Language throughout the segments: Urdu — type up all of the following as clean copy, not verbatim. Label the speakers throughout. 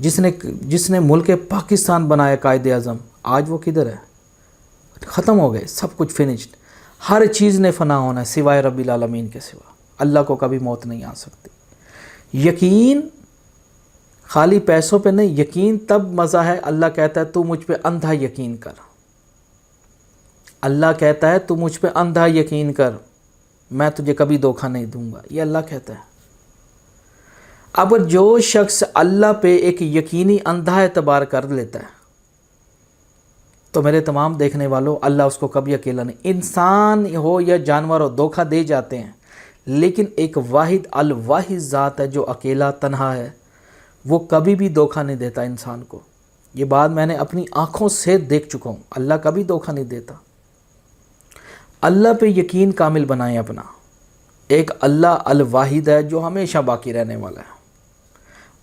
Speaker 1: جس نے ملک پاکستان بنایا قائد اعظم، آج وہ کدھر ہے؟ ختم ہو گئے، سب کچھ فنشڈ. ہر چیز نے فنا ہونا ہے سوائے رب العالمین کے سوا. اللہ کو کبھی موت نہیں آ سکتی. یقین خالی پیسوں پہ نہیں، یقین تب مزہ ہے. اللہ کہتا ہے تو مجھ پہ اندھا یقین کر. اللہ کہتا ہے تو مجھ پہ اندھا یقین کر، میں تجھے کبھی دھوکہ نہیں دوں گا. یہ اللہ کہتا ہے. اب جو شخص اللہ پہ ایک یقینی اندھا اعتبار کر لیتا ہے تو میرے تمام دیکھنے والوں، اللہ اس کو کبھی اکیلا نہیں، انسان ہو یا جانور ہو، دھوکہ دے جاتے ہیں، لیکن ایک واحد الواحد ذات ہے جو اکیلا تنہا ہے، وہ کبھی بھی دھوکہ نہیں دیتا انسان کو. یہ بات میں نے اپنی آنکھوں سے دیکھ چکا ہوں. اللہ کبھی دھوکہ نہیں دیتا. اللہ پہ یقین کامل بنائیں اپنا. ایک اللہ الواحد ہے جو ہمیشہ باقی رہنے والا ہے.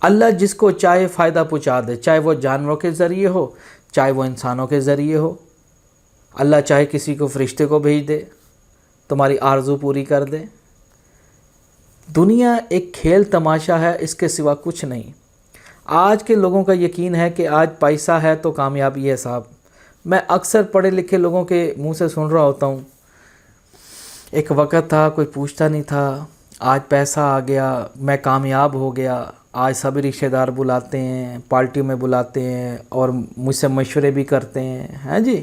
Speaker 1: اللہ جس کو چاہے فائدہ پہنچا دے، چاہے وہ جانوروں کے ذریعے ہو، چاہے وہ انسانوں کے ذریعے ہو. اللہ چاہے کسی کو فرشتے کو بھیج دے، تمہاری آرزو پوری کر دے. دنیا ایک کھیل تماشا ہے، اس کے سوا کچھ نہیں. آج کے لوگوں کا یقین ہے کہ آج پیسہ ہے تو کامیابی ہے. صاحب میں اکثر پڑھے لکھے لوگوں کے منہ سے سن رہا ہوتا ہوں، ایک وقت تھا کوئی پوچھتا نہیں تھا، آج پیسہ آ گیا، میں کامیاب ہو گیا، آج سبھی رشتہ دار بلاتے ہیں، پارٹیوں میں بلاتے ہیں اور مجھ سے مشورے بھی کرتے ہیں. ہاں جی،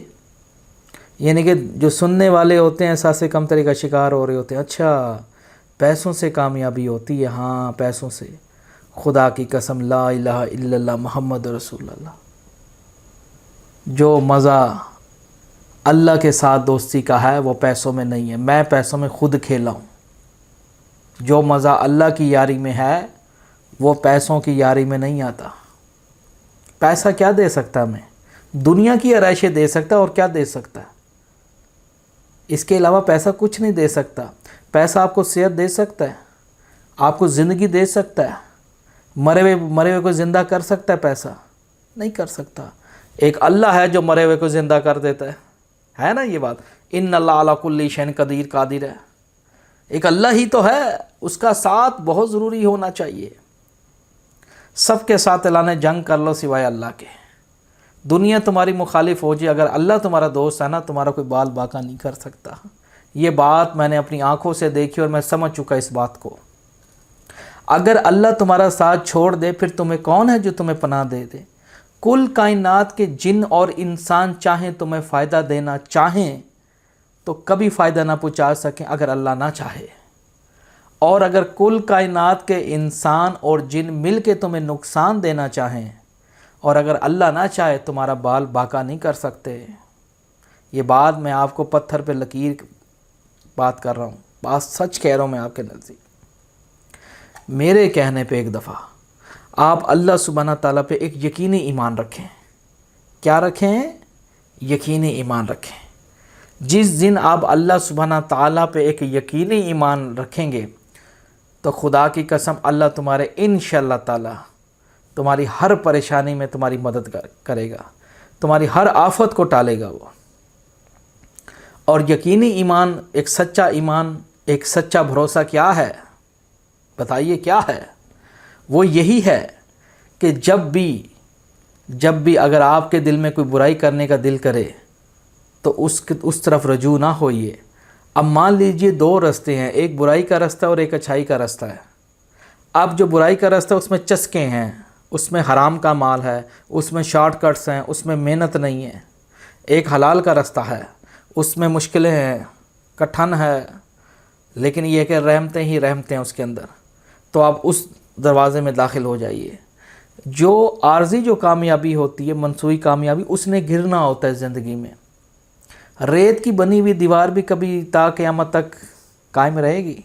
Speaker 1: یعنی کہ جو سننے والے ہوتے ہیں احساس کمتری کا شکار ہو رہے ہوتے ہیں. اچھا پیسوں سے کامیابی ہوتی ہے؟ ہاں پیسوں سے. خدا کی قسم، لا الہ الا اللہ محمد رسول اللہ. جو مزہ اللہ کے ساتھ دوستی کا ہے وہ پیسوں میں نہیں ہے. میں پیسوں میں خود کھیلا ہوں. جو مزہ اللہ کی یاری میں ہے وہ پیسوں کی یاری میں نہیں آتا. پیسہ کیا دے سکتا ہے ہمیں؟ دنیا کی آرائشیں دے سکتا ہے، اور کیا دے سکتا ہے؟ اس کے علاوہ پیسہ کچھ نہیں دے سکتا. پیسہ آپ کو صحت دے سکتا ہے، آپ کو زندگی دے سکتا ہے. مرے ہوئے کو زندہ کر سکتا ہے پیسہ؟ نہیں کر سکتا. ایک اللہ ہے جو مرے ہوئے کو زندہ کر دیتا ہے نا یہ بات. ان اللہ علی کل شیء قدیر، قادر ہے. ایک اللہ ہی تو ہے، اس کا ساتھ بہت ضروری ہونا چاہیے. سب کے ساتھ اعلان جنگ کر لو سوائے اللہ کے. دنیا تمہاری مخالف ہو جائے، اگر اللہ تمہارا دوست ہے نا، تمہارا کوئی بال باقا نہیں کر سکتا. یہ بات میں نے اپنی آنکھوں سے دیکھی اور میں سمجھ چکا اس بات کو. اگر اللہ تمہارا ساتھ چھوڑ دے پھر تمہیں کون ہے جو تمہیں پناہ دے دے؟ کل کائنات کے جن اور انسان چاہیں تمہیں فائدہ دینا چاہیں تو کبھی فائدہ نہ پہنچا سکیں اگر اللہ نہ چاہے. اور اگر کل کائنات کے انسان اور جن مل کے تمہیں نقصان دینا چاہیں اور اگر اللہ نہ چاہے تمہارا بال باقا نہیں کر سکتے. یہ بات میں آپ کو پتھر پہ لکیر بات کر رہا ہوں، بات سچ کہہ رہا ہوں میں آپ کے نزدیک. میرے کہنے پہ ایک دفعہ آپ اللہ سبحانہ تعالیٰ پہ ایک یقینی ایمان رکھیں. کیا رکھیں؟ یقینی ایمان رکھیں. جس دن آپ اللہ سبحانہ تعالیٰ پہ ایک یقینی ایمان رکھیں گے تو خدا کی قسم اللہ تمہارے انشاءاللہ تعالیٰ تمہاری ہر پریشانی میں تمہاری مدد کرے گا، تمہاری ہر آفت کو ٹالے گا وہ. اور یقینی ایمان، ایک سچا ایمان، ایک سچا بھروسہ کیا ہے؟ بتائیے کیا ہے؟ وہ یہی ہے کہ جب بھی اگر آپ کے دل میں کوئی برائی کرنے کا دل کرے تو اس طرف رجوع نہ ہوئیے. اب مان لیجئے دو رستے ہیں، ایک برائی کا رستہ اور ایک اچھائی کا رستہ ہے. اب جو برائی کا رستہ اس میں چسکے ہیں، اس میں حرام کا مال ہے، اس میں شارٹ کٹس ہیں، اس میں محنت نہیں ہے. ایک حلال کا رستہ ہے، اس میں مشکلیں ہیں، کٹھن ہے، لیکن یہ کہ رحمتیں ہی رحمتیں اس کے اندر. تو آپ اس دروازے میں داخل ہو جائیے. جو عارضی جو کامیابی ہوتی ہے، منصوبی کامیابی، اس نے گرنا ہوتا ہے زندگی میں. ریت کی بنی ہوئی دیوار بھی کبھی تا قیامت تک قائم رہے گی.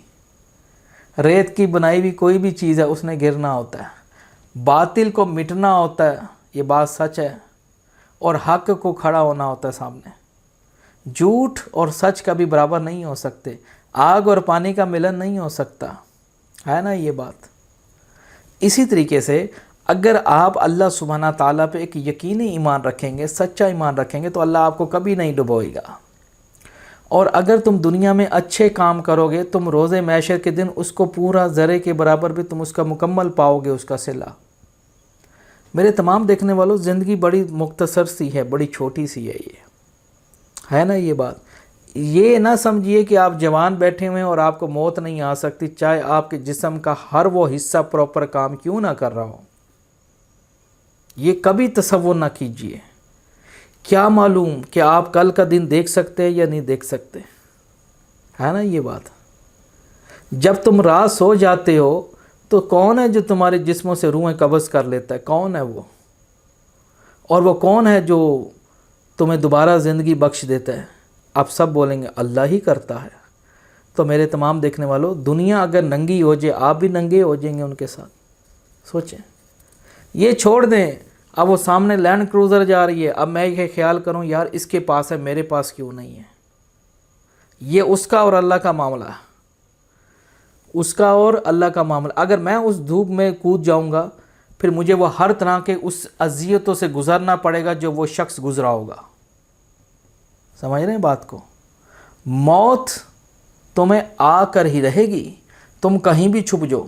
Speaker 1: ریت کی بنائی ہوئی کوئی بھی چیز ہے اس نے گرنا ہوتا ہے. باطل کو مٹنا ہوتا ہے، یہ بات سچ ہے، اور حق کو کھڑا ہونا ہوتا ہے سامنے. جھوٹ اور سچ کبھی برابر نہیں ہو سکتے. آگ اور پانی کا ملن نہیں ہو سکتا، ہے نا یہ بات. اسی طریقے سے اگر آپ اللہ سبحانہ تعالیٰ پہ ایک یقینی ایمان رکھیں گے، سچا ایمان رکھیں گے، تو اللہ آپ کو کبھی نہیں ڈبوئے گا. اور اگر تم دنیا میں اچھے کام کرو گے، تم روز محشر کے دن اس کو پورا ذرے کے برابر بھی تم اس کا مکمل پاؤ گے، اس کا صلہ. میرے تمام دیکھنے والوں، زندگی بڑی مختصر سی ہے، بڑی چھوٹی سی ہے، یہ ہے نا یہ بات. یہ نہ سمجھیے کہ آپ جوان بیٹھے ہوئے ہیں اور آپ کو موت نہیں آ سکتی، چاہے آپ کے جسم کا ہر وہ حصہ پراپر کام کیوں نہ کر رہا ہو. یہ کبھی تصور نہ کیجئے. کیا معلوم کہ آپ کل کا دن دیکھ سکتے ہیں یا نہیں دیکھ سکتے، ہے نا یہ بات. جب تم رات سو جاتے ہو تو کون ہے جو تمہارے جسموں سے روحیں قبض کر لیتا ہے؟ کون ہے وہ؟ اور وہ کون ہے جو تمہیں دوبارہ زندگی بخش دیتا ہے؟ آپ سب بولیں گے اللہ ہی کرتا ہے. تو میرے تمام دیکھنے والوں، دنیا اگر ننگی ہو جائے، آپ بھی ننگے ہو جائیں گے ان کے ساتھ. سوچیں. یہ چھوڑ دیں. اب وہ سامنے لینڈ کروزر جا رہی ہے، اب میں یہ خیال کروں یار اس کے پاس ہے، میرے پاس کیوں نہیں ہے. یہ اس کا اور اللہ کا معاملہ ہے، اس کا اور اللہ کا معاملہ. اگر میں اس دھوپ میں کود جاؤں گا، پھر مجھے وہ ہر طرح کے اس اذیتوں سے گزرنا پڑے گا جو وہ شخص گزرا ہوگا. سمجھ رہے ہیں بات کو؟ موت تمہیں آ کر ہی رہے گی. تم کہیں بھی چھپ جاؤ،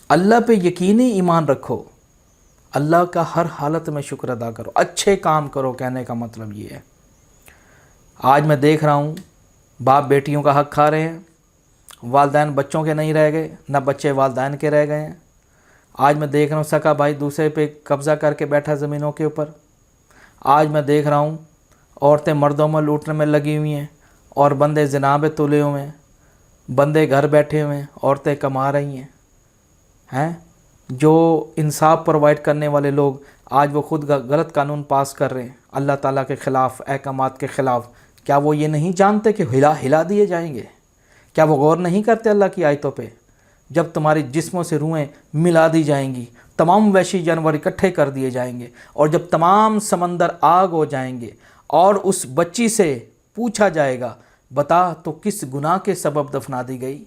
Speaker 1: اللہ پہ یقینی ایمان رکھو، اللہ کا ہر حالت میں شکر ادا کرو، اچھے کام کرو. کہنے کا مطلب یہ ہے. آج میں دیکھ رہا ہوں باپ بیٹیوں کا حق کھا رہے ہیں، والدین بچوں کے نہیں رہ گئے، نہ بچے والدین کے رہ گئے ہیں. آج میں دیکھ رہا ہوں سکا بھائی دوسرے پہ قبضہ کر کے بیٹھا زمینوں کے اوپر. آج میں دیکھ رہا ہوں عورتیں مردوں میں لوٹنے میں لگی ہوئی ہیں، اور بندے زنا پہ تلے ہوئے ہیں، بندے گھر بیٹھے ہوئے ہیں، عورتیں کما رہی ہیں. جو انصاف پرووائڈ کرنے والے لوگ آج وہ خود غلط قانون پاس کر رہے ہیں اللہ تعالیٰ کے خلاف، احکامات کے خلاف. کیا وہ یہ نہیں جانتے کہ ہلا دیے جائیں گے؟ کیا وہ غور نہیں کرتے اللہ کی آیتوں پہ؟ جب تمہاری جسموں سے روحیں ملا دی جائیں گی، تمام وحشی جانور اکٹھے کر دیے جائیں گے، اور جب تمام سمندر آگ ہو جائیں گے، اور اس بچی سے پوچھا جائے گا بتا تو کس گناہ کے سبب دفنا دی گئی،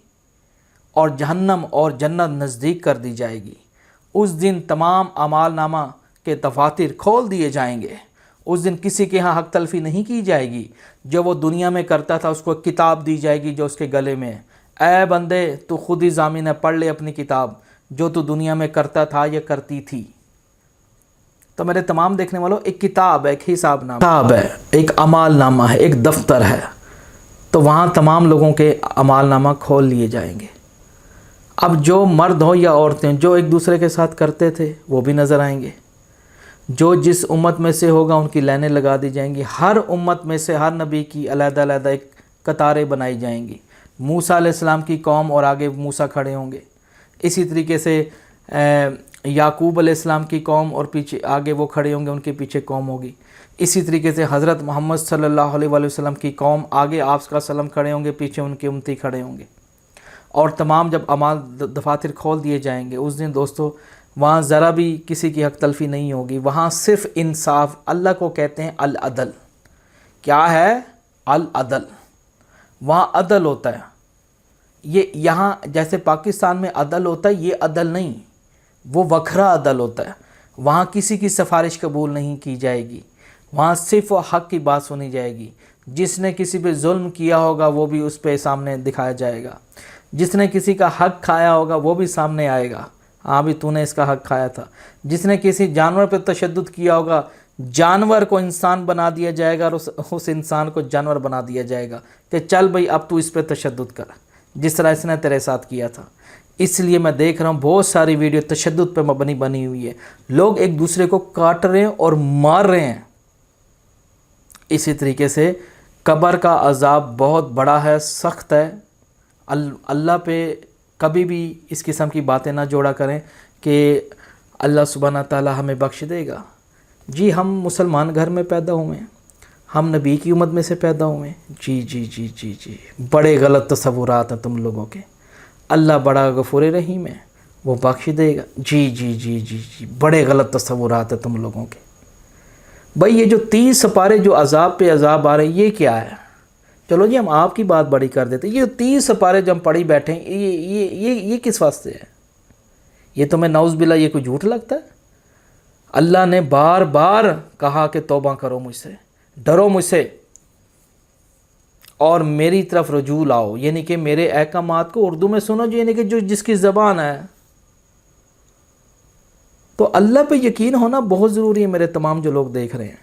Speaker 1: اور جہنم اور جنت نزدیک کر دی جائے گی. اس دن تمام اعمال نامہ کے دفاتر کھول دیے جائیں گے. اس دن کسی کے ہاں حق تلفی نہیں کی جائے گی. جو وہ دنیا میں کرتا تھا اس کو ایک کتاب دی جائے گی جو اس کے گلے میں، اے بندے تو خود ہی ضامن ہے، پڑھ لے اپنی کتاب جو تو دنیا میں کرتا تھا یا کرتی تھی. تو میرے تمام دیکھنے والوں، ایک کتاب ہے، ایک حساب نامہ ہے، ایک اعمال نامہ ہے، ایک دفتر ہے. تو وہاں تمام لوگوں کے اعمال نامہ کھول لیے جائیں گے. اب جو مرد ہو یا عورتیں جو ایک دوسرے کے ساتھ کرتے تھے وہ بھی نظر آئیں گے. جو جس امت میں سے ہوگا ان کی لائنیں لگا دی جائیں گی. ہر امت میں سے ہر نبی کی علیحدہ علیحدہ ایک قطاریں بنائی جائیں گی. موسیٰ علیہ السلام کی قوم اور آگے موسیٰ کھڑے ہوں گے. اسی طریقے سے یعقوب علیہ السلام کی قوم اور پیچھے آگے وہ کھڑے ہوں گے، ان کے پیچھے قوم ہوگی. اسی طریقے سے حضرت محمد صلی اللہ علیہ وآلہ وسلم کی قوم آگے آپ کا سلم کھڑے ہوں گے، پیچھے ان کے امتی کھڑے ہوں گے. اور تمام جب اعمال دفاتر کھول دیے جائیں گے اس دن دوستو، وہاں ذرا بھی کسی کی حق تلفی نہیں ہوگی. وہاں صرف انصاف. اللہ کو کہتے ہیں العدل. کیا ہے؟ العدل. وہاں عدل ہوتا ہے. یہ یہاں جیسے پاکستان میں عدل ہوتا ہے، یہ عدل نہیں، وہ وکھرا عدل ہوتا ہے. وہاں کسی کی سفارش قبول نہیں کی جائے گی. وہاں صرف و حق کی بات سنی جائے گی. جس نے کسی پہ ظلم کیا ہوگا وہ بھی اس پہ سامنے دکھایا جائے گا. جس نے کسی کا حق کھایا ہوگا وہ بھی سامنے آئے گا، ہاں بھی تو نے اس کا حق کھایا تھا. جس نے کسی جانور پہ تشدد کیا ہوگا، جانور کو انسان بنا دیا جائے گا، اور اس انسان کو جانور بنا دیا جائے گا کہ چل بھئی اب تو اس پہ تشدد کر، جس طرح اس نے تیرے ساتھ کیا تھا. اس لیے میں دیکھ رہا ہوں بہت ساری ویڈیو تشدد پہ مبنی بنی ہوئی ہے. لوگ ایک دوسرے کو کاٹ رہے ہیں اور مار رہے ہیں. اسی طریقے سے قبر کا عذاب بہت بڑا ہے، سخت ہے. اللہ پہ کبھی بھی اس قسم کی باتیں نہ جوڑا کریں کہ اللہ سبحانہ تعالی ہمیں بخش دے گا. جی ہم مسلمان گھر میں پیدا ہوئے ہیں، ہم نبی کی امت میں سے پیدا ہوئے ہیں. جی جی جی جی جی بڑے غلط تصورات ہیں تم لوگوں کے. اللہ بڑا غفور رحیم ہے، وہ بخش دے گا. جی جی جی جی جی بڑے غلط تصورات ہیں تم لوگوں کے. بھائی یہ جو 30 سپارے جو عذاب پہ عذاب آ رہے ہیں یہ کیا ہے؟ چلو جی ہم آپ کی بات بڑی کر دیتے. یہ 30 سپارے جو ہم پڑھی بیٹھے ہیں یہ کس واسطے ہے؟ یہ تمہیں نعوذ باللہ یہ کوئی جھوٹ لگتا ہے؟ اللہ نے بار بار کہا کہ توبہ کرو مجھ سے، ڈرو مجھ سے، اور میری طرف رجوع لاؤ، یعنی کہ میرے احکامات کو اردو میں سنو، یعنی کہ جو جس کی زبان ہے. تو اللہ پہ یقین ہونا بہت ضروری ہے میرے تمام جو لوگ دیکھ رہے ہیں.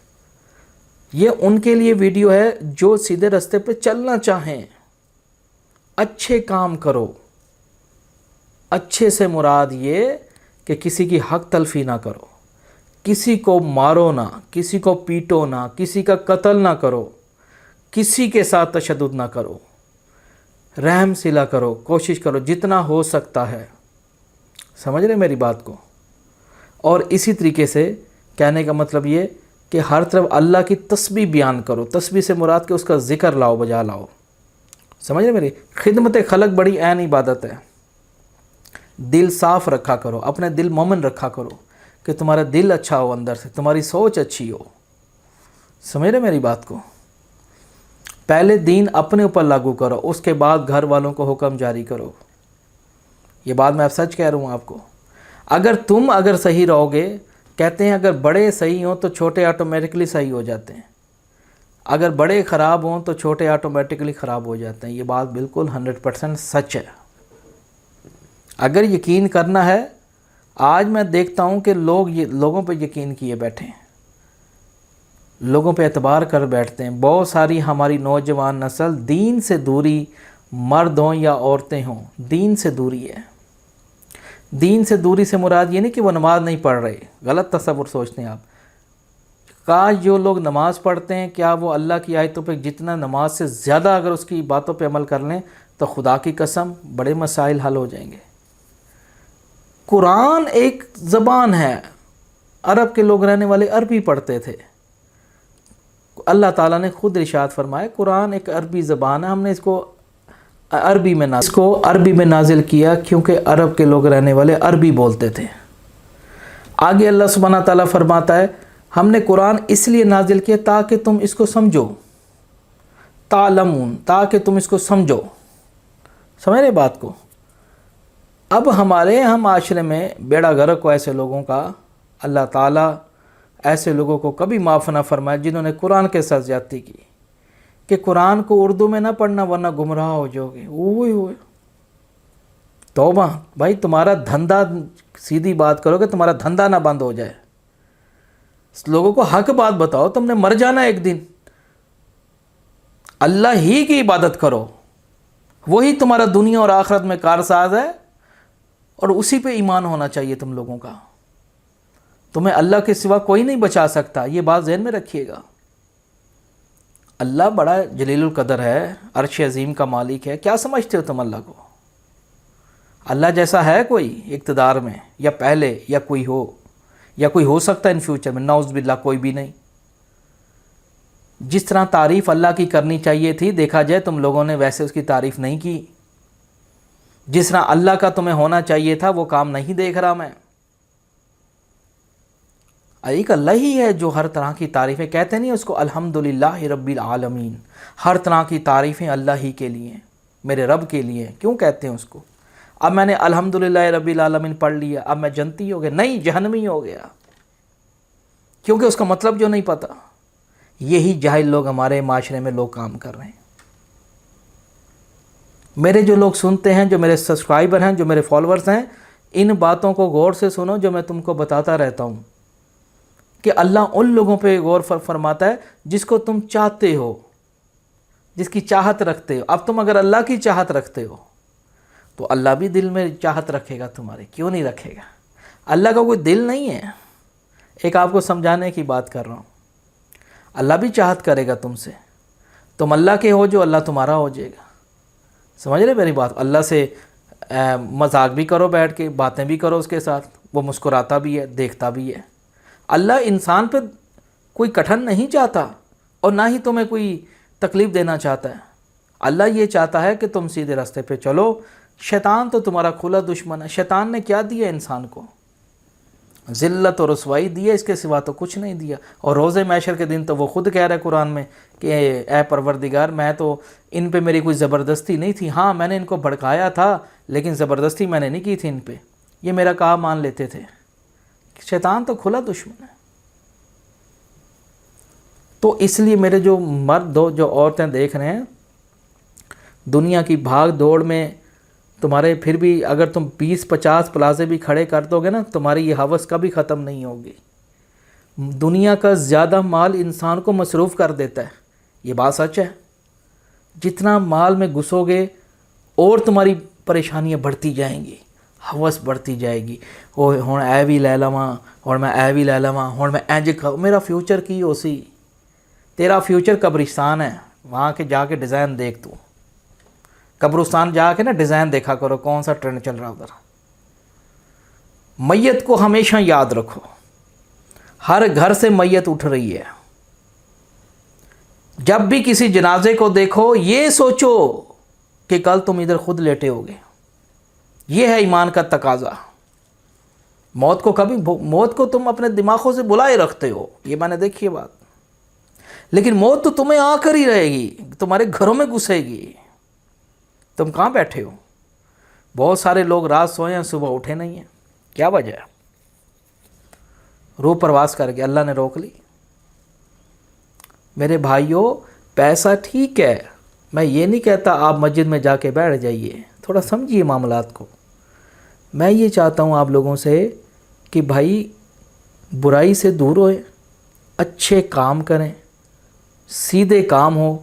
Speaker 1: یہ ان کے لیے ویڈیو ہے جو سیدھے راستے پہ چلنا چاہیں. اچھے کام کرو. اچھے سے مراد یہ کہ کسی کی حق تلفی نہ کرو, کسی کو مارو نہ, کسی کو پیٹو نہ, کسی کا قتل نہ کرو, کسی کے ساتھ تشدد نہ کرو, رحم صلہ کرو, کوشش کرو جتنا ہو سکتا ہے. سمجھ رہے میری بات کو؟ اور اسی طریقے سے کہنے کا مطلب یہ کہ ہر طرف اللہ کی تسبیح بیان کرو. تسبیح سے مراد کہ اس کا ذکر لاؤ, بجا لاؤ. سمجھ رہے میری؟ خدمت خلق بڑی عین عبادت ہے. دل صاف رکھا کرو, اپنے دل مومن رکھا کرو کہ تمہارا دل اچھا ہو, اندر سے تمہاری سوچ اچھی ہو. سمجھ رہے میری بات کو؟ پہلے دین اپنے اوپر لاگو کرو, اس کے بعد گھر والوں کو حکم جاری کرو. یہ بات میں اب سچ کہہ رہا ہوں آپ کو. اگر صحیح رہو گے, کہتے ہیں اگر بڑے صحیح ہوں تو چھوٹے آٹومیٹکلی صحیح ہو جاتے ہیں, اگر بڑے خراب ہوں تو چھوٹے آٹومیٹکلی خراب ہو جاتے ہیں. یہ بات بالکل 100% سچ ہے. اگر یقین کرنا ہے, آج میں دیکھتا ہوں کہ لوگوں پہ یقین کیے بیٹھے ہیں, لوگوں پہ اعتبار کر بیٹھتے ہیں. بہت ساری ہماری نوجوان نسل دین سے دوری, مرد ہوں یا عورتیں ہوں, دین سے دوری ہے. دین سے دوری سے مراد یہ نہیں کہ وہ نماز نہیں پڑھ رہے, غلط تصور سوچتے ہیں آپ. کاش جو لوگ نماز پڑھتے ہیں, کیا وہ اللہ کی آیتوں پہ جتنا نماز سے زیادہ اگر اس کی باتوں پہ عمل کر لیں تو خدا کی قسم بڑے مسائل حل ہو جائیں گے. قرآن ایک زبان ہے, عرب کے لوگ رہنے والے عربی پڑھتے تھے. اللہ تعالیٰ نے خود ارشاد فرمایا قرآن ایک عربی زبان ہے, ہم نے اس کو عربی میں نازل کیا کیونکہ عرب کے لوگ رہنے والے عربی بولتے تھے. آگے اللہ سبحانہ تعالیٰ فرماتا ہے ہم نے قرآن اس لیے نازل کیا تاکہ تم اس کو سمجھو, تعلمون, تاکہ تم اس کو سمجھو. سمجھ رہے بات کو؟ اب ہمارے یہاں معاشرے میں بیڑا غرق ہو ایسے لوگوں کا. اللہ تعالیٰ ایسے لوگوں کو کبھی معاف نہ فرمائے جنہوں نے قرآن کے ساتھ زیادتی کی کہ قرآن کو اردو میں نہ پڑھنا ورنہ گمراہ ہو جاؤ گے. اوہ توبہ بھائی, تمہارا دھندا, سیدھی بات کرو کہ تمہارا دھندا نہ بند ہو جائے. لوگوں کو حق بات بتاؤ, تم نے مر جانا ایک دن. اللہ ہی کی عبادت کرو, وہی تمہارا دنیا اور آخرت میں کارساز ہے, اور اسی پہ ایمان ہونا چاہیے تم لوگوں کا. تمہیں اللہ کے سوا کوئی نہیں بچا سکتا, یہ بات ذہن میں رکھیے گا. اللہ بڑا جلیل القدر ہے, عرش عظیم کا مالک ہے. کیا سمجھتے ہو تم اللہ کو؟ اللہ جیسا ہے کوئی اقتدار میں, یا پہلے یا کوئی ہو سکتا ہے ان فیوچر میں؟ نعوذ باللہ کوئی بھی نہیں. جس طرح تعریف اللہ کی کرنی چاہیے تھی, دیکھا جائے تم لوگوں نے ویسے اس کی تعریف نہیں کی. جس طرح اللہ کا تمہیں ہونا چاہیے تھا وہ کام نہیں دیکھ رہا میں. ایک اللہ ہی ہے جو ہر طرح کی تعریفیں, کہتے نہیں اس کو الحمدللہ رب العالمین, ہر طرح کی تعریفیں اللہ ہی کے لیے, میرے رب کے لیے. کیوں کہتے ہیں اس کو؟ اب میں نے الحمدللہ رب العالمین پڑھ لیا, اب میں جنتی ہو گیا؟ نہیں, جہنمی ہو گیا, کیونکہ اس کا مطلب جو نہیں پتہ. یہی جاہل لوگ ہمارے معاشرے میں لوگ کام کر رہے ہیں. میرے جو لوگ سنتے ہیں, جو میرے سبسکرائبر ہیں, جو میرے فالورز ہیں, ان باتوں کو غور سے سنو جو میں تم کو بتاتا رہتا ہوں کہ اللہ ان لوگوں پہ غور فرماتا ہے جس کو تم چاہتے ہو, جس کی چاہت رکھتے ہو. اب تم اگر اللہ کی چاہت رکھتے ہو تو اللہ بھی دل میں چاہت رکھے گا تمہارے. کیوں نہیں رکھے گا؟ اللہ کا کوئی دل نہیں ہے. ایک آپ کو سمجھانے کی بات کر رہا ہوں. اللہ بھی چاہت کرے گا تم سے. تم اللہ کے ہو جو, اللہ تمہارا ہو جائے گا. سمجھ رہے میری بات؟ اللہ سے مذاق بھی کرو, بیٹھ کے باتیں بھی کرو اس کے ساتھ, وہ مسکراتا بھی ہے, دیکھتا بھی ہے. اللہ انسان پہ کوئی کٹھن نہیں چاہتا, اور نہ ہی تمہیں کوئی تکلیف دینا چاہتا ہے. اللہ یہ چاہتا ہے کہ تم سیدھے راستے پہ چلو. شیطان تو تمہارا کھلا دشمن ہے. شیطان نے کیا دیا انسان کو؟ ذلت اور رسوائی دیا, اس کے سوا تو کچھ نہیں دیا. اور روز محشر کے دن تو وہ خود کہہ رہا ہے قرآن میں کہ اے پروردگار, میں تو ان پہ میری کوئی زبردستی نہیں تھی. ہاں میں نے ان کو بھڑکایا تھا, لیکن زبردستی میں نے نہیں کی تھی ان پہ. یہ میرا کام مان لیتے تھے. شیطان تو کھلا دشمن ہے. تو اس لیے میرے جو مرد جو عورتیں دیکھ رہے ہیں, دنیا کی بھاگ دوڑ میں تمہارے پھر بھی اگر تم 20-50 پلازے بھی کھڑے کر دو گے نا، تمہاری یہ ہوس کبھی ختم نہیں ہوگی۔ دنیا کا زیادہ مال انسان کو مصروف کر دیتا ہے، یہ بات سچ ہے۔ جتنا مال میں گھسو گے اور تمہاری پریشانیاں بڑھتی جائیں گی، ہوس بڑھتی جائے گی۔ او ہن اے بھی لے لواں، ہن میں اے بھی لے لواں، ہن میں انج میرا فیوچر کی ہو سی؟ تیرا فیوچر قبرستان ہے، وہاں کے جا کے ڈیزائن دیکھ تو۔ قبرستان جا کے نا ڈیزائن دیکھا کرو کون سا ٹرینڈ چل رہا ادھر۔ میت کو ہمیشہ یاد رکھو، ہر گھر سے میت اٹھ رہی ہے۔ جب بھی کسی جنازے کو دیکھو یہ سوچو کہ کل تم ادھر خود لیٹے ہوگے۔ یہ ہے ایمان کا تقاضا۔ موت کو تم اپنے دماغوں سے بلائے رکھتے ہو، یہ میں نے دیکھی ہے بات، لیکن موت تو تمہیں آ کر ہی رہے گی، تمہارے گھروں میں گھسے گی۔ تم کہاں بیٹھے ہو؟ بہت سارے لوگ رات سوئے ہیں، صبح اٹھے نہیں ہیں، کیا وجہ ہے؟ روح پرواز کر کے اللہ نے روک لی۔ میرے بھائیوں، پیسہ ٹھیک ہے، میں یہ نہیں کہتا آپ مسجد میں جا کے بیٹھ جائیے، تھوڑا سمجھیے معاملات کو۔ میں یہ چاہتا ہوں آپ لوگوں سے کہ بھائی برائی سے دور ہوئے، اچھے کام کریں، سیدھے کام ہو،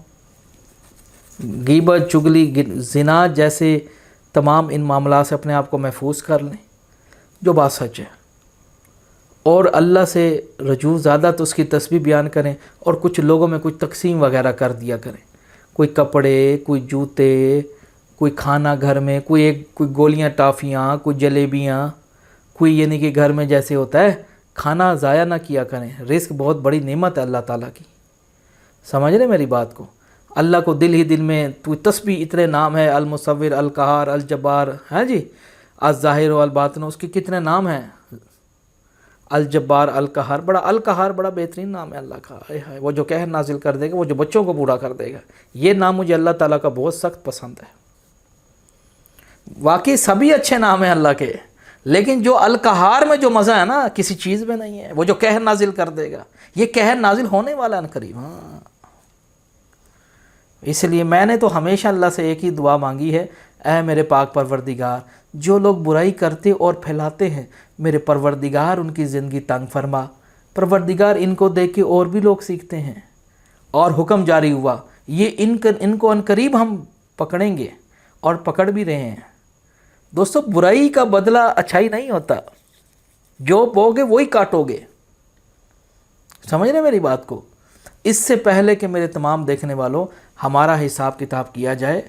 Speaker 1: غیبت، چغلی، زنا جیسے تمام ان معاملات سے اپنے آپ کو محفوظ کر لیں، جو بات سچ ہے، اور اللہ سے رجوع زیادہ تو اس کی تسبیح بیان کریں، اور کچھ لوگوں میں کچھ تقسیم وغیرہ کر دیا کریں، کوئی کپڑے، کوئی جوتے، کوئی کھانا گھر میں، کوئی گولیاں، ٹافیاں، کوئی جلیبیاں، کوئی یعنی کہ گھر میں جیسے ہوتا ہے کھانا ضائع نہ کیا کریں۔ رزق بہت بڑی نعمت ہے اللہ تعالیٰ کی، سمجھ رہے میری بات کو؟ اللہ کو دل ہی دل میں تو تسبیح، اتنے نام ہے، المصور، القہار، الجبار، ہیں جی، الظاہر و الباطن، اس کے کتنے نام ہیں، الجبار، القہار، القہار بڑا بہترین نام ہے اللہ کا، وہ جو قہر نازل کر دے گا، وہ جو بچوں کو بوڑھا کر دے گا، یہ نام مجھے اللہ تعالیٰ کا بہت سخت پسند ہے۔ واقعی سبھی اچھے نام ہیں اللہ کے، لیکن جو القہار میں جو مزہ ہے نا کسی چیز میں نہیں ہے، وہ جو قہر نازل کر دے گا، یہ قہر نازل ہونے والا ہے قریب۔ ہاں، اس لیے میں نے تو ہمیشہ اللہ سے ایک ہی دعا مانگی ہے، اے میرے پاک پروردگار، جو لوگ برائی کرتے اور پھیلاتے ہیں، میرے پروردگار ان کی زندگی تنگ فرما۔ پروردگار ان کو دیکھ کے اور بھی لوگ سیکھتے ہیں، اور حکم جاری ہوا، یہ ان کو عنقریب ہم پکڑیں گے، اور پکڑ بھی رہے ہیں۔ دوستو، برائی کا بدلہ اچھائی نہیں ہوتا، جو بو گے وہی کاٹو گے، سمجھ رہے میری بات کو؟ اس سے پہلے کہ میرے تمام دیکھنے والوں ہمارا حساب کتاب کیا جائے،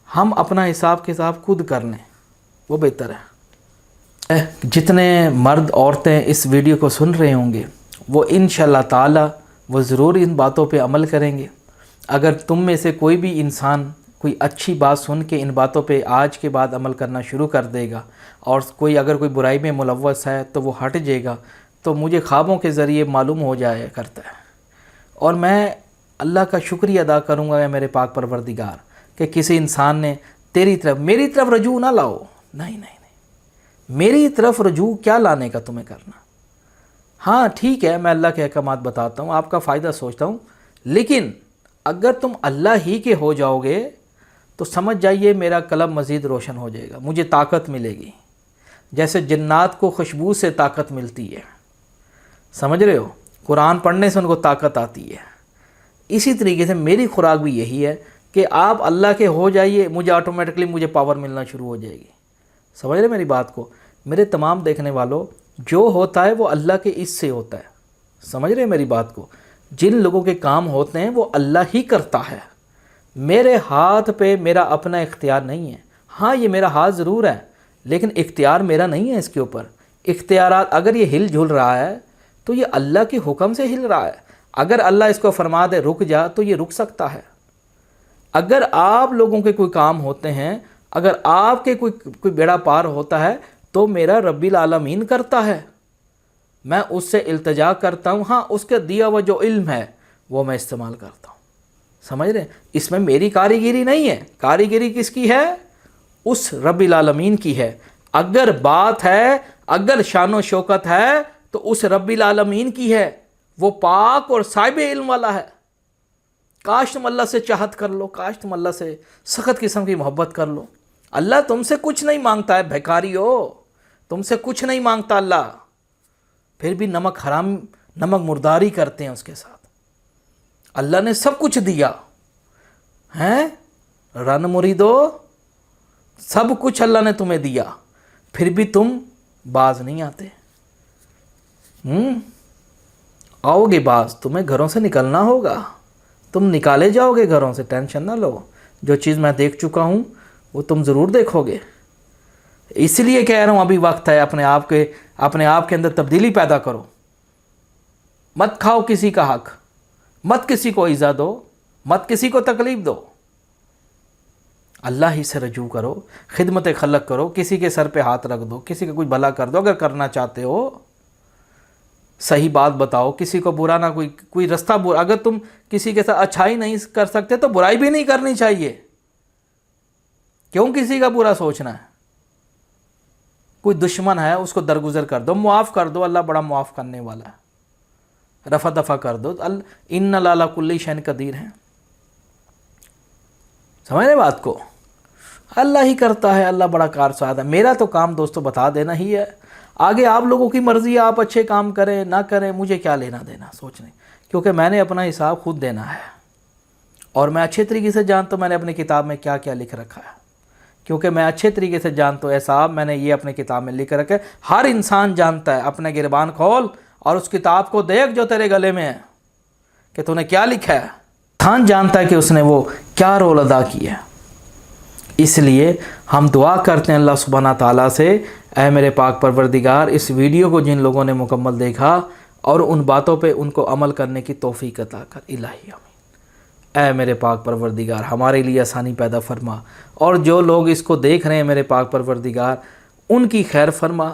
Speaker 1: ہم اپنا حساب کتاب خود کر لیں، وہ بہتر ہے۔ جتنے مرد عورتیں اس ویڈیو کو سن رہے ہوں گے، وہ انشاءاللہ تعالی وہ ضرور ان باتوں پہ عمل کریں گے۔ اگر تم میں سے کوئی بھی انسان کوئی اچھی بات سن کے ان باتوں پہ آج کے بعد عمل کرنا شروع کر دے گا، اور اگر کوئی برائی میں ملوث ہے تو وہ ہٹ جائے گا، تو مجھے خوابوں کے ذریعے معلوم ہو جایا کرتا ہے، اور میں اللہ کا شکریہ ادا کروں گا میرے پاک پروردگار کہ کسی انسان نے میری طرف رجوع نہ لاؤ، نہیں، میری طرف رجوع کیا لانے کا تمہیں کرنا۔ ہاں ٹھیک ہے، میں اللہ کے احکامات بتاتا ہوں، آپ کا فائدہ سوچتا ہوں، لیکن اگر تم اللہ ہی کے ہو جاؤ گے تو سمجھ جائیے میرا قلب مزید روشن ہو جائے گا، مجھے طاقت ملے گی، جیسے جنات کو خوشبو سے طاقت ملتی ہے، سمجھ رہے ہو؟ قرآن پڑھنے سے ان کو طاقت آتی ہے، اسی طریقے سے میری خوراک بھی یہی ہے کہ آپ اللہ کے ہو جائیے، مجھے آٹومیٹکلی مجھے پاور ملنا شروع ہو جائے گی، سمجھ رہے میری بات کو؟ میرے تمام دیکھنے والوں، جو ہوتا ہے وہ اللہ کے اس سے ہوتا ہے، سمجھ رہے میری بات کو؟ جن لوگوں کے کام ہوتے ہیں وہ اللہ ہی کرتا ہے، میرے ہاتھ پہ میرا اپنا اختیار نہیں ہے۔ ہاں یہ میرا ہاتھ ضرور ہے، لیکن اختیار میرا نہیں ہے اس کے اوپر۔ اختیارات اگر یہ ہل جھل رہا ہے تو یہ اللہ کے حکم سے ہل رہا ہے، اگر اللہ اس کو فرما دے رک جا تو یہ رک سکتا ہے۔ اگر آپ لوگوں کے کوئی کام ہوتے ہیں، اگر آپ کے کوئی بیڑا پار ہوتا ہے تو میرا رب العالمین کرتا ہے، میں اس سے التجا کرتا ہوں، ہاں اس کا دیا ہوا جو علم ہے وہ میں استعمال کرتا ہوں، سمجھ رہے ہیں؟ اس میں میری کاریگری نہیں ہے، کاریگری کس کی ہے؟ اس رب العالمین کی ہے۔ اگر بات ہے، اگر شان و شوکت ہے تو اس رب العالمین کی ہے، وہ پاک اور صاحب علم والا ہے۔ کاش تم اللہ سے چاہت کر لو، کاش تم اللہ سے سخت قسم کی محبت کر لو، اللہ تم سے کچھ نہیں مانگتا ہے بھیکاری ہو، تم سے کچھ نہیں مانگتا اللہ، پھر بھی نمک حرام، نمک مرداری کرتے ہیں اس کے ساتھ۔ اللہ نے سب کچھ دیا ہیں، رن مریدو، سب کچھ اللہ نے تمہیں دیا، پھر بھی تم باز نہیں آتے۔ آؤ گے باز، تمہیں گھروں سے نکلنا ہوگا، تم نکالے جاؤ گے گھروں سے، ٹینشن نہ لو، جو چیز میں دیکھ چکا ہوں وہ تم ضرور دیکھو گے۔ اس لیے کہہ رہا ہوں ابھی وقت ہے، اپنے آپ کے اندر تبدیلی پیدا کرو، مت کھاؤ کسی کا حق، مت کسی کو ایذا دو، مت کسی کو تکلیف دو، اللہ ہی سے رجوع کرو، خدمت خلق کرو، کسی کے سر پہ ہاتھ رکھ دو، کسی کا کچھ بھلا کر دو اگر کرنا چاہتے ہو، صحیح بات بتاؤ، کسی کو برا نہ، کوئی رستہ برا، اگر تم کسی کے ساتھ اچھائی نہیں کر سکتے تو برائی بھی نہیں کرنی چاہیے، کیوں کسی کا برا سوچنا ہے؟ کوئی دشمن ہے اس کو درگزر کر دو، معاف کر دو، اللہ بڑا معاف کرنے والا ہے، رفع دفع کر دو، ان اللہ علی کل شیء قدیر ہے۔ سمجھ رہے بات کو؟ اللہ ہی کرتا ہے، اللہ بڑا کارساز ہے۔ میرا تو کام دوستو بتا دینا ہی ہے، آگے آپ لوگوں کی مرضی ہے، آپ اچھے کام کریں نہ کریں، مجھے کیا لینا دینا سوچنے، کیونکہ میں نے اپنا حساب خود دینا ہے، اور میں اچھے طریقے سے جانتا ہوں میں نے اپنی کتاب میں کیا کیا لکھ رکھا ہے، کیونکہ میں اچھے طریقے سے جانتا ہوں، اے صاحب میں نے یہ اپنے کتاب میں لکھ رکھا ہے، ہر انسان جانتا ہے، اپنے گربان کھول اور اس کتاب کو دیکھ جو تیرے گلے میں ہے کہ تو نے کیا لکھا ہے، انسان جانتا ہے کہ اس نے وہ کیا رول ادا کیا ہے۔ اس لیے ہم دعا کرتے ہیں اللہ سبحانہ تعالیٰ سے، اے میرے پاک پروردگار، اس ویڈیو کو جن لوگوں نے مکمل دیکھا اور ان باتوں پہ ان کو عمل کرنے کی توفیق عطا کر، الہی آمین۔ اے میرے پاک پروردگار ہمارے لیے آسانی پیدا فرما، اور جو لوگ اس کو دیکھ رہے ہیں میرے پاک پروردگار ان کی خیر فرما،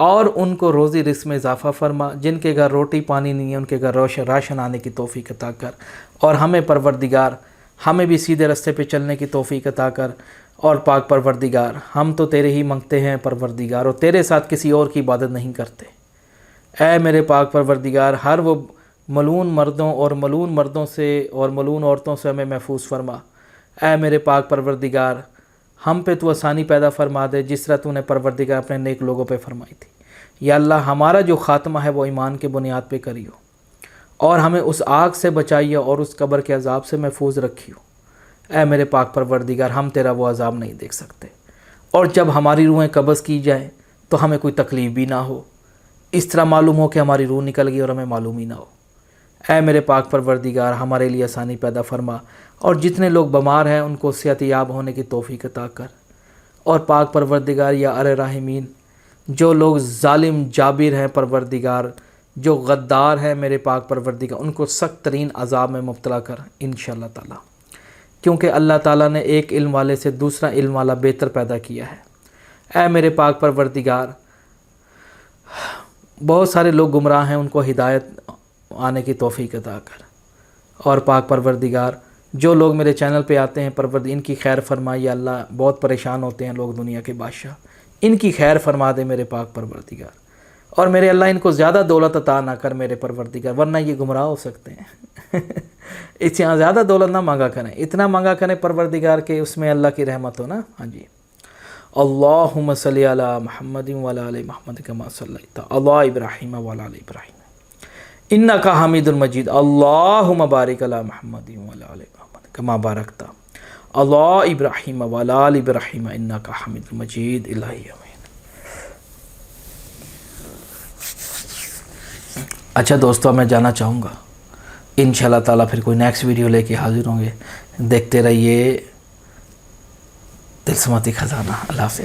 Speaker 1: اور ان کو روزی رزق میں اضافہ فرما، جن کے گھر روٹی پانی نہیں ہے ان کے گھر راشن آنے کی توفیق عطا کر، اور ہمیں پروردگار ہمیں بھی سیدھے راستے پہ چلنے کی توفیق عطا کر۔ اور پاک پروردگار ہم تو تیرے ہی منگتے ہیں پروردگار، اور تیرے ساتھ کسی اور کی عبادت نہیں کرتے۔ اے میرے پاک پروردگار ہر وہ ملعون مردوں اور ملعون مردوں سے اور ملعون عورتوں سے ہمیں محفوظ فرما۔ اے میرے پاک پروردگار ہم پہ تو آسانی پیدا فرما دے، جس طرح تو نے پروردگار اپنے نیک لوگوں پہ فرمائی تھی۔ یا اللہ ہمارا جو خاتمہ ہے وہ ایمان کے بنیاد پہ کریو، اور ہمیں اس آگ سے بچائیے اور اس قبر کے عذاب سے محفوظ رکھیو۔ اے میرے پاک پروردگار ہم تیرا وہ عذاب نہیں دیکھ سکتے، اور جب ہماری روحیں قبض کی جائیں تو ہمیں کوئی تکلیف بھی نہ ہو، اس طرح معلوم ہو کہ ہماری روح نکل گئی اور ہمیں معلوم ہی نہ ہو۔ اے میرے پاک پروردگار ہمارے لیے آسانی پیدا فرما، اور جتنے لوگ بیمار ہیں ان کو صحت یاب ہونے کی توفیق عطا کر۔ اور پاک پروردگار یا ارحمین جو لوگ ظالم جابر ہیں پروردگار، جو غدار ہیں میرے پاک پروردگار، ان کو سخت ترین عذاب میں مبتلا کر انشاءاللہ تعالی، کیونکہ اللہ تعالیٰ نے ایک علم والے سے دوسرا علم والا بہتر پیدا کیا ہے۔ اے میرے پاک پروردگار بہت سارے لوگ گمراہ ہیں، ان کو ہدایت آنے کی توفیق عطا کر۔ اور پاک پروردگار جو لوگ میرے چینل پہ آتے ہیں پروردگار ان کی خیر فرما، یا اللہ بہت پریشان ہوتے ہیں لوگ دنیا کے بادشاہ، ان کی خیر فرما دے میرے پاک پروردگار، اور میرے اللہ ان کو زیادہ دولت عطا نہ کر میرے پروردگار، ورنہ یہ گمراہ ہو سکتے ہیں۔ اس سے زیادہ دولت نہ مانگا کریں، اتنا مانگا کریں پروردگار کے اس میں اللہ کی رحمت ہو نا۔ ہاں جی، اللہم صلی علی محمد وعلی آل محمد کما صلیت علی ابراہیم وعلی آل ابراہیم انک حمید المجید، اللہم بارک علی محمد وعلی آل محمد کما بارکت علی ابراہیم وعلی آل ابراہیم انک حمید المجید، الہی آمین۔ اچھا دوستو میں جانا چاہوں گا، انشاءاللہ تعالیٰ پھر کوئی نیکسٹ ویڈیو لے کے حاضر ہوں گے، دیکھتے رہیے دل سماتی خزانہ۔ اللہ حافظ۔